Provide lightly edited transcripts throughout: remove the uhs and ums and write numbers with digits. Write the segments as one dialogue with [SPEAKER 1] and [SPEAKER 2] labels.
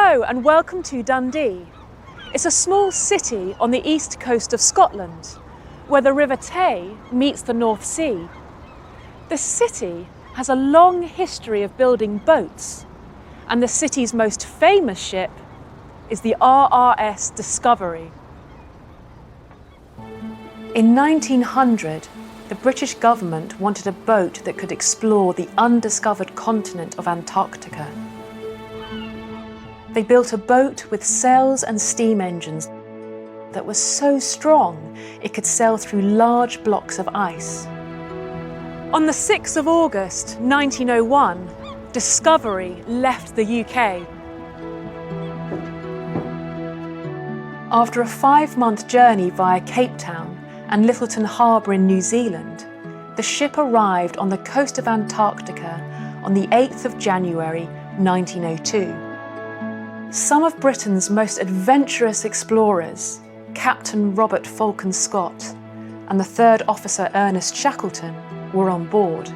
[SPEAKER 1] Hello and welcome to Dundee. It's a small city on the east coast of Scotland, where the River Tay meets the North Sea. The city has a long history of building boats, and the city's most famous ship is the RRS Discovery. In 1900, the British government wanted a boat that could explore the undiscovered continent of Antarctica. They built a boat with sails and steam engines that was so strong it could sail through large blocks of ice. On the 6th of August 1901, Discovery left the UK. After a 5-month journey via Cape Town and Lyttelton Harbour in New Zealand, the ship arrived on the coast of Antarctica on the 8th of January 1902. Some of Britain's most adventurous explorers, Captain Robert Falcon Scott and the third officer Ernest Shackleton, were on board.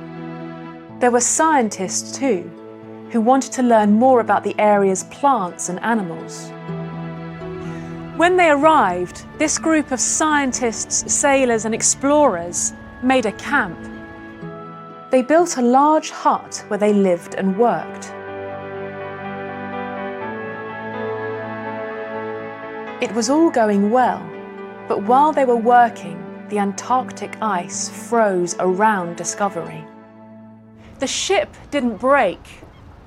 [SPEAKER 1] There were scientists too, who wanted to learn more about the area's plants and animals. When they arrived, this group of scientists, sailors and explorers made a camp. They built a large hut where they lived and worked. It was all going well, but while they were working, the Antarctic ice froze around Discovery. The ship didn't break,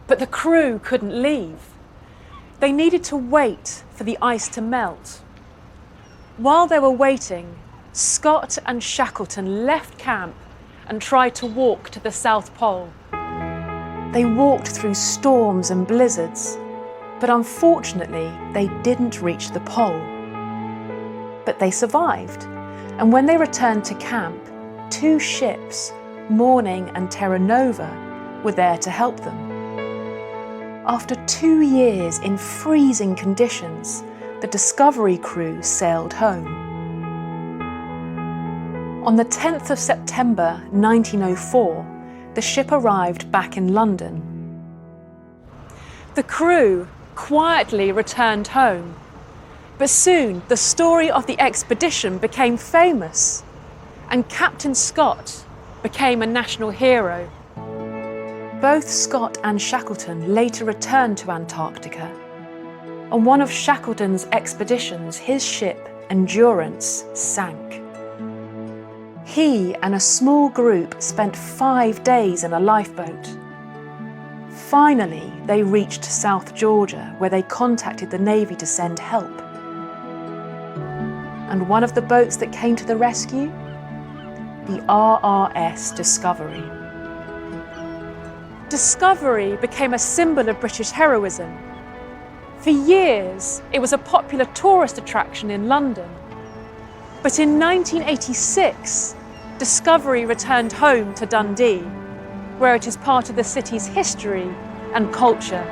[SPEAKER 1] but the crew couldn't leave. They needed to wait for the ice to melt. While they were waiting, Scott and Shackleton left camp and tried to walk to the South Pole. They walked through storms and blizzards, but unfortunately, they didn't reach the pole. But they survived, and when they returned to camp, 2 ships, Morning and Terra Nova, were there to help them. After 2 years in freezing conditions, the Discovery crew sailed home. On the 10th of September 1904, the ship arrived back in London. The crew quietly returned home, but soon the story of the expedition became famous, and Captain Scott became a national hero. Both Scott and Shackleton later returned to Antarctica. On one of Shackleton's expeditions, his ship, Endurance, sank. He and a small group spent 5 days in a lifeboat. Finally, they reached South Georgia, where they contacted the Navy to send help. And one of the boats that came to the rescue? The RRS Discovery. Discovery became a symbol of British heroism. For years, it was a popular tourist attraction in London. But in 1986, Discovery returned home to Dundee, where it is part of the city's history and culture.